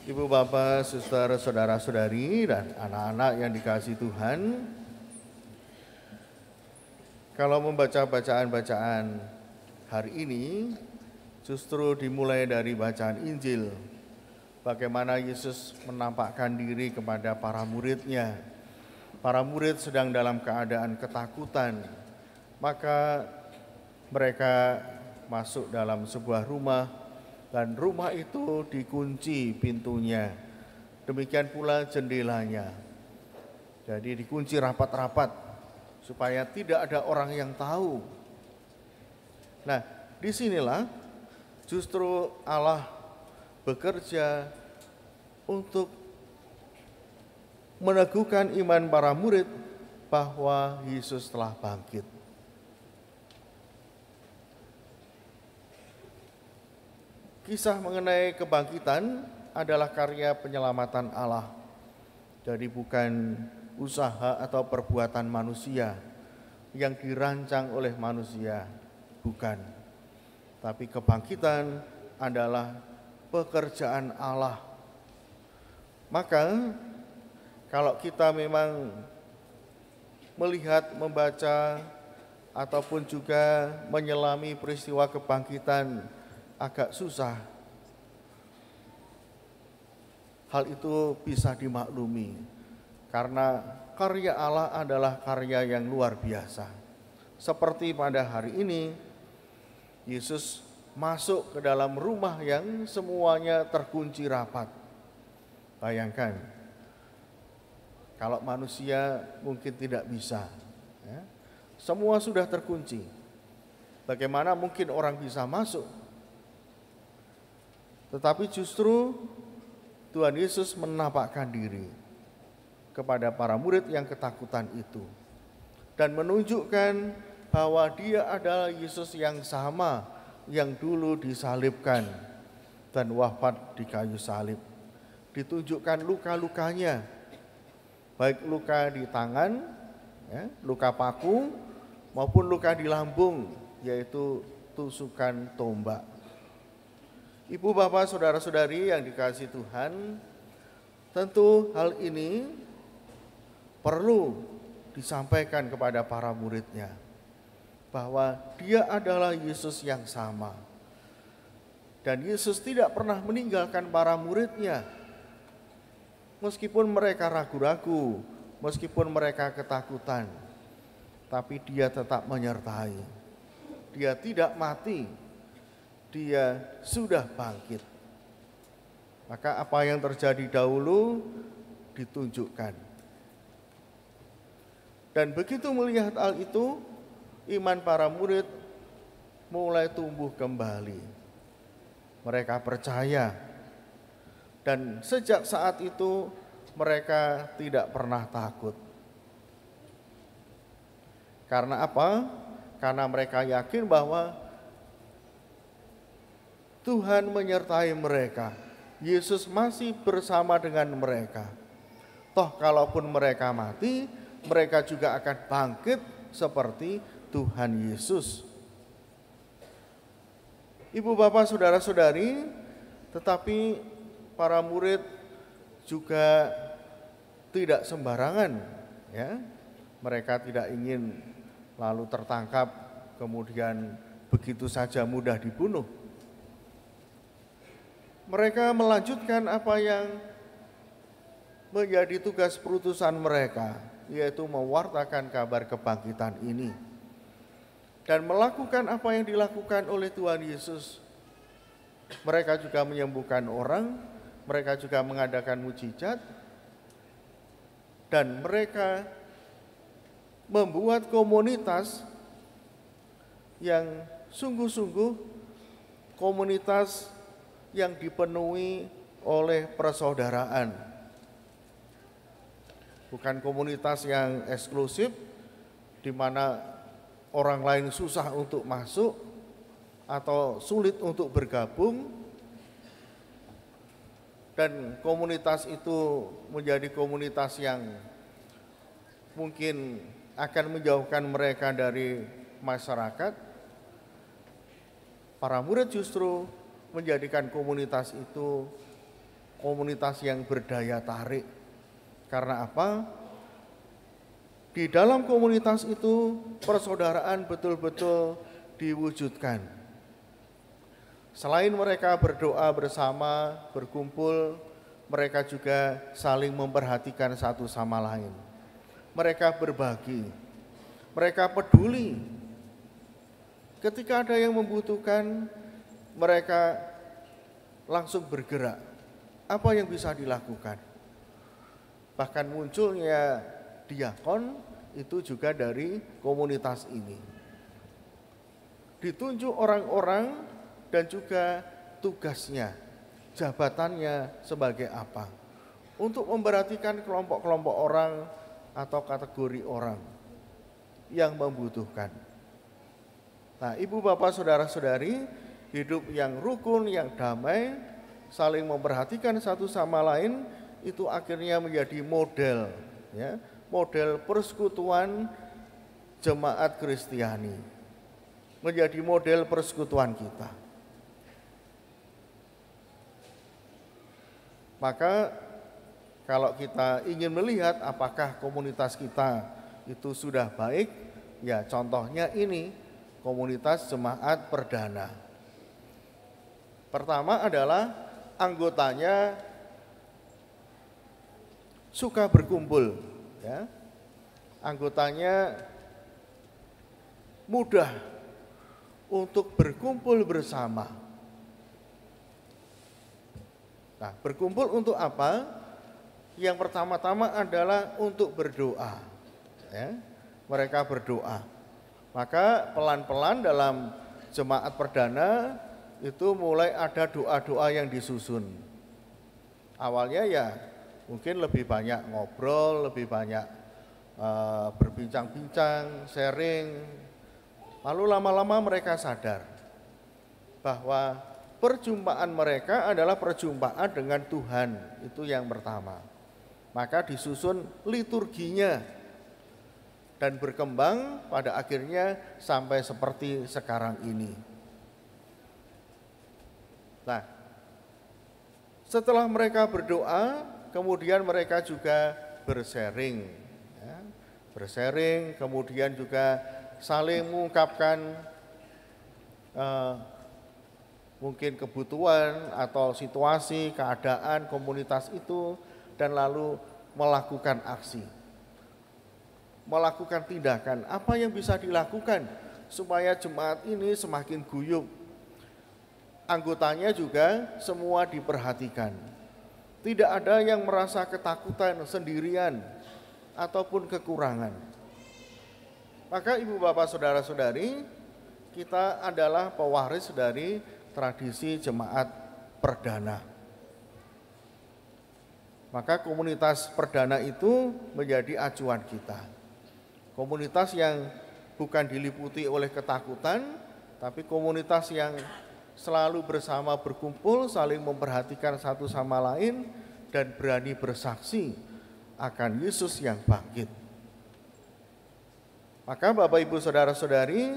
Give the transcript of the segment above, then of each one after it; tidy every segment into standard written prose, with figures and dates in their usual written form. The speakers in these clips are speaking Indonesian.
Ibu bapak, suster, saudara-saudari, dan anak-anak yang dikasihi Tuhan, kalau membaca bacaan-bacaan hari ini, justru dimulai dari bacaan Injil. Bagaimana Yesus menampakkan diri kepada para muridnya. Para murid sedang dalam keadaan ketakutan, maka mereka masuk dalam sebuah rumah, dan rumah itu dikunci pintunya. Demikian pula jendelanya. Jadi dikunci rapat-rapat supaya tidak ada orang yang tahu. Nah, disinilah justru Allah bekerja untuk meneguhkan iman para murid bahwa Yesus telah bangkit. Kisah mengenai kebangkitan adalah karya penyelamatan Allah. Jadi bukan usaha atau perbuatan manusia yang dirancang oleh manusia, bukan. Tapi kebangkitan adalah pekerjaan Allah. Maka kalau kita memang melihat, membaca, ataupun juga menyelami peristiwa kebangkitan agak susah, hal itu bisa dimaklumi karena karya Allah adalah karya yang luar biasa. Seperti pada hari ini, Yesus masuk ke dalam rumah yang semuanya terkunci rapat. Bayangkan, kalau manusia mungkin tidak bisa, ya. Semua sudah terkunci. Bagaimana mungkin orang bisa masuk? Tetapi justru Tuhan Yesus menampakkan diri kepada para murid yang ketakutan itu dan menunjukkan bahwa Dia adalah Yesus yang sama yang dulu disalibkan dan wafat di kayu salib. Ditunjukkan luka-lukanya, baik luka di tangan, ya, luka paku, maupun luka di lambung, yaitu tusukan tombak. Ibu, bapak, saudara-saudari yang dikasihi Tuhan, tentu hal ini perlu disampaikan kepada para muridnya, bahwa Dia adalah Yesus yang sama. Dan Yesus tidak pernah meninggalkan para muridnya. Meskipun mereka ragu-ragu, meskipun mereka ketakutan, tapi Dia tetap menyertai. Dia tidak mati. Dia sudah bangkit. Maka apa yang terjadi dahulu ditunjukkan. Dan begitu melihat hal itu, iman para murid mulai tumbuh kembali. Mereka percaya. Dan sejak saat itu mereka tidak pernah takut. Karena apa? Karena mereka yakin bahwa Tuhan menyertai mereka. Yesus masih bersama dengan mereka. Toh kalaupun mereka mati, mereka juga akan bangkit seperti Tuhan Yesus. Ibu, bapak, saudara-saudari, tetapi para murid juga tidak sembarangan, ya. Mereka tidak ingin lalu tertangkap kemudian begitu saja mudah dibunuh. Mereka melanjutkan apa yang menjadi tugas perutusan mereka, yaitu mewartakan kabar kebangkitan ini dan melakukan apa yang dilakukan oleh Tuhan Yesus. Mereka juga menyembuhkan orang, mereka juga mengadakan mujizat, dan mereka membuat komunitas yang sungguh-sungguh komunitas yang dipenuhi oleh persaudaraan. Bukan komunitas yang eksklusif, di mana orang lain susah untuk masuk atau sulit untuk bergabung, dan komunitas itu menjadi komunitas yang mungkin akan menjauhkan mereka dari masyarakat. Para murid justru menjadikan komunitas itu komunitas yang berdaya tarik. Karena apa? Di dalam komunitas itu persaudaraan betul-betul diwujudkan. Selain mereka berdoa bersama, berkumpul, mereka juga saling memperhatikan satu sama lain. Mereka berbagi, mereka peduli. Ketika ada yang membutuhkan, mereka langsung bergerak. Apa yang bisa dilakukan? Bahkan munculnya diakon itu juga dari komunitas ini. Ditunjuk orang-orang dan juga tugasnya, jabatannya sebagai apa? Untuk memperhatikan kelompok-kelompok orang atau kategori orang yang membutuhkan. Nah, ibu bapak saudara-saudari, hidup yang rukun, yang damai, saling memperhatikan satu sama lain, itu akhirnya menjadi model, ya, model persekutuan jemaat Kristiani, menjadi model persekutuan kita. Maka kalau kita ingin melihat apakah komunitas kita itu sudah baik, ya contohnya ini, komunitas jemaat perdana. Pertama adalah anggotanya suka berkumpul, ya. Anggotanya mudah untuk berkumpul bersama. Nah, berkumpul untuk apa? Yang pertama-tama adalah untuk berdoa, ya. Mereka berdoa. Maka pelan-pelan dalam jemaat perdana itu mulai ada doa-doa yang disusun. Awalnya ya mungkin lebih banyak ngobrol, lebih banyak berbincang-bincang, sharing. Lalu lama-lama mereka sadar bahwa perjumpaan mereka adalah perjumpaan dengan Tuhan, itu yang pertama. Maka disusun liturginya dan berkembang pada akhirnya sampai seperti sekarang ini. Nah, setelah mereka berdoa, kemudian mereka juga bersharing, ya. Bersharing, kemudian juga saling mengungkapkan mungkin kebutuhan atau situasi, keadaan komunitas itu, dan lalu melakukan aksi, melakukan tindakan. Apa yang bisa dilakukan supaya jemaat ini semakin guyup? Anggotanya juga semua diperhatikan. Tidak ada yang merasa ketakutan, sendirian, ataupun kekurangan. Maka ibu bapak saudara-saudari, kita adalah pewaris dari tradisi jemaat perdana. Maka komunitas perdana itu menjadi acuan kita. Komunitas yang bukan diliputi oleh ketakutan, tapi komunitas yang selalu bersama berkumpul, saling memperhatikan satu sama lain, dan berani bersaksi akan Yesus yang bangkit. Maka Bapak Ibu Saudara-saudari,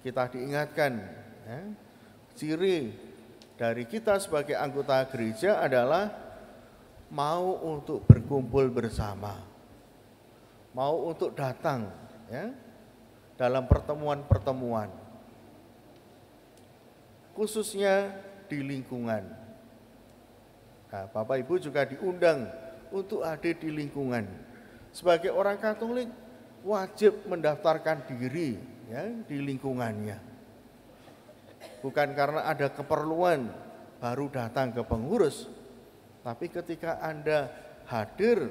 kita diingatkan, ya, ciri dari kita sebagai anggota gereja adalah mau untuk berkumpul bersama, mau untuk datang, ya, dalam pertemuan-pertemuan, khususnya di lingkungan. Nah, Bapak Ibu juga diundang untuk hadir di lingkungan. Sebagai orang Katolik wajib mendaftarkan diri, ya, di lingkungannya. Bukan karena ada keperluan baru datang ke pengurus, tapi ketika Anda hadir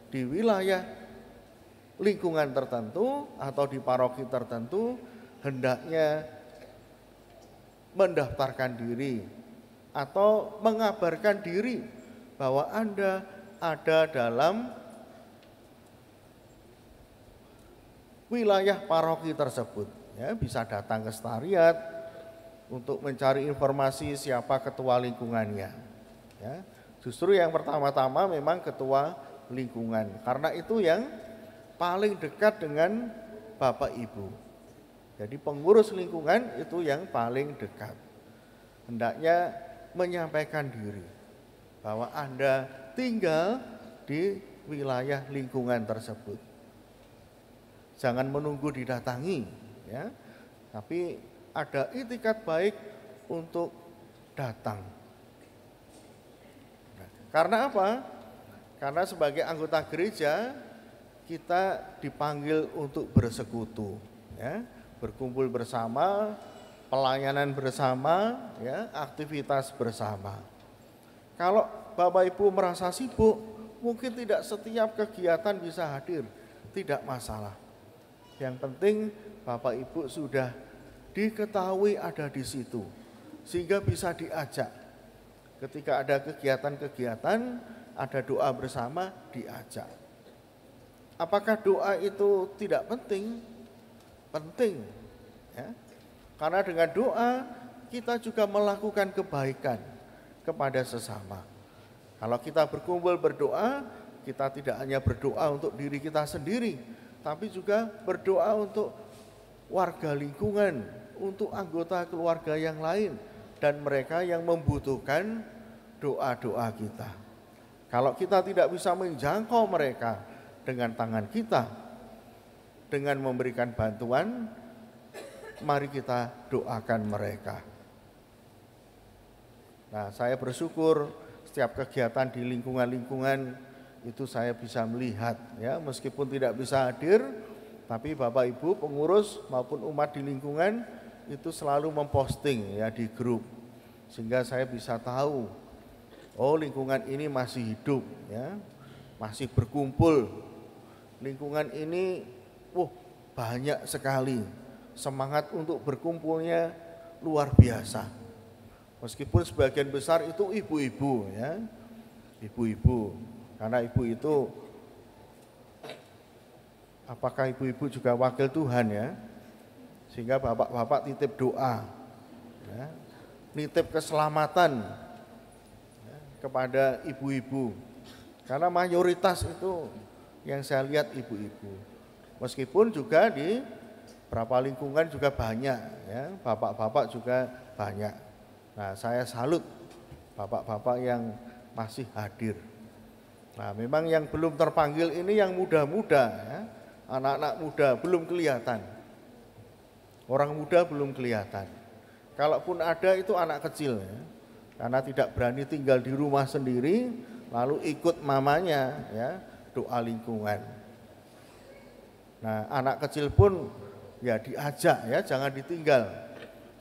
di wilayah lingkungan tertentu atau di paroki tertentu, hendaknya mendaftarkan diri atau mengabarkan diri bahwa Anda ada dalam wilayah paroki tersebut, ya. Bisa datang ke sekretariat untuk mencari informasi siapa ketua lingkungannya, ya. Justru yang pertama-tama memang ketua lingkungan, karena itu yang paling dekat dengan Bapak Ibu. Jadi pengurus lingkungan itu yang paling dekat. Hendaknya menyampaikan diri. bahwa Anda tinggal di wilayah lingkungan tersebut. Jangan menunggu didatangi, ya, tapi ada itikat baik untuk datang. Karena apa? Karena sebagai anggota gereja kita dipanggil untuk bersekutu, ya, berkumpul bersama, pelayanan bersama, ya, aktivitas bersama. Kalau Bapak Ibu merasa sibuk, mungkin tidak setiap kegiatan bisa hadir, tidak masalah. Yang penting Bapak Ibu sudah diketahui ada di situ, sehingga bisa diajak. Ketika ada kegiatan-kegiatan, ada doa bersama, diajak. Apakah doa itu tidak penting? Penting, ya. Karena dengan doa kita juga melakukan kebaikan kepada sesama. Kalau kita berkumpul berdoa, kita tidak hanya berdoa untuk diri kita sendiri, tapi juga berdoa untuk warga lingkungan, untuk anggota keluarga yang lain, dan mereka yang membutuhkan doa-doa kita. Kalau kita tidak bisa menjangkau mereka dengan tangan kita, dengan memberikan bantuan, mari kita doakan mereka. Nah, saya bersyukur setiap kegiatan di lingkungan-lingkungan itu saya bisa melihat, ya, meskipun tidak bisa hadir, tapi Bapak Ibu pengurus maupun umat di lingkungan itu selalu memposting, ya, di grup, sehingga saya bisa tahu, oh lingkungan ini masih hidup, ya, masih berkumpul. Lingkungan ini, banyak sekali semangat untuk berkumpulnya luar biasa. Meskipun sebagian besar itu ibu-ibu, ya, ibu-ibu, karena ibu itu, apakah ibu-ibu juga wakil Tuhan, ya, sehingga bapak-bapak titip doa, ya, nitip keselamatan, ya, kepada ibu-ibu, karena mayoritas itu yang saya lihat ibu-ibu. Meskipun juga di beberapa lingkungan juga banyak, ya, bapak-bapak juga banyak. Nah, saya salut bapak-bapak yang masih hadir. Nah, memang yang belum terpanggil ini yang muda-muda, ya, anak-anak muda belum kelihatan. Orang muda belum kelihatan. Kalaupun ada itu anak kecil, ya, karena tidak berani tinggal di rumah sendiri, lalu ikut mamanya, ya, doa lingkungan. Nah, anak kecil pun ya diajak, ya, jangan ditinggal.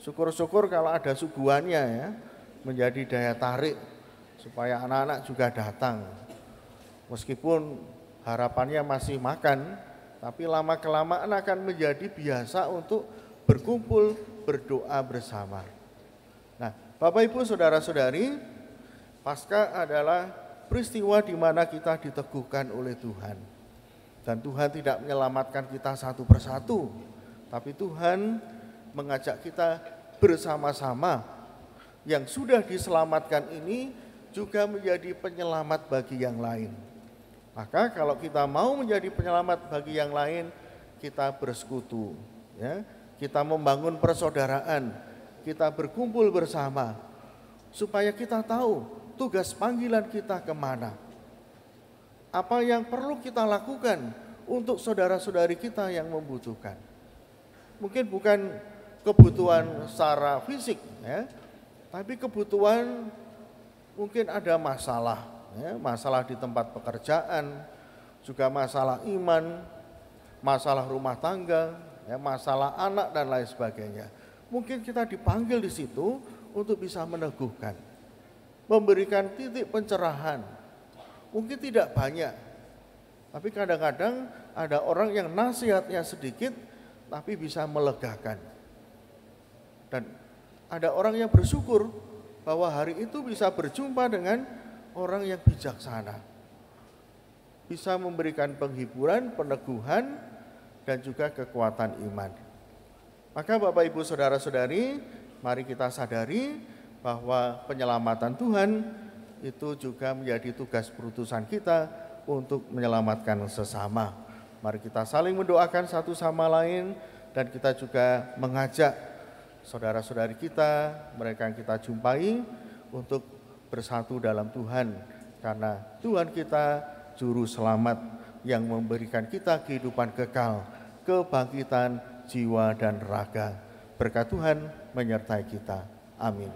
Syukur-syukur kalau ada suguhannya, ya, menjadi daya tarik supaya anak-anak juga datang. Meskipun harapannya masih makan, tapi lama-kelamaan akan menjadi biasa untuk berkumpul berdoa bersama. Nah, Bapak Ibu saudara-saudari, Paskah adalah peristiwa di mana kita diteguhkan oleh Tuhan. Dan Tuhan tidak menyelamatkan kita satu persatu, tapi Tuhan mengajak kita bersama-sama yang sudah diselamatkan ini juga menjadi penyelamat bagi yang lain. Maka kalau kita mau menjadi penyelamat bagi yang lain, kita bersekutu, ya, kita membangun persaudaraan, kita berkumpul bersama, supaya kita tahu tugas panggilan kita kemana. Apa yang perlu kita lakukan untuk saudara-saudari kita yang membutuhkan. Mungkin bukan kebutuhan secara fisik, ya, tapi kebutuhan mungkin ada masalah, ya, masalah di tempat pekerjaan, juga masalah iman, masalah rumah tangga, ya, masalah anak dan lain sebagainya. Mungkin kita dipanggil di situ untuk bisa meneguhkan, memberikan titik pencerahan. Mungkin tidak banyak, tapi kadang-kadang ada orang yang nasihatnya sedikit, tapi bisa melegakan. Dan ada orang yang bersyukur bahwa hari itu bisa berjumpa dengan orang yang bijaksana, bisa memberikan penghiburan, peneguhan, dan juga kekuatan iman. Maka Bapak Ibu saudara-saudari, mari kita sadari bahwa penyelamatan Tuhan itu juga menjadi tugas perutusan kita untuk menyelamatkan sesama. Mari kita saling mendoakan satu sama lain, dan kita juga mengajak saudara-saudari kita, mereka yang kita jumpai, untuk bersatu dalam Tuhan, karena Tuhan kita Juru Selamat yang memberikan kita kehidupan kekal, kebangkitan jiwa dan raga. Berkat Tuhan menyertai kita. Amin.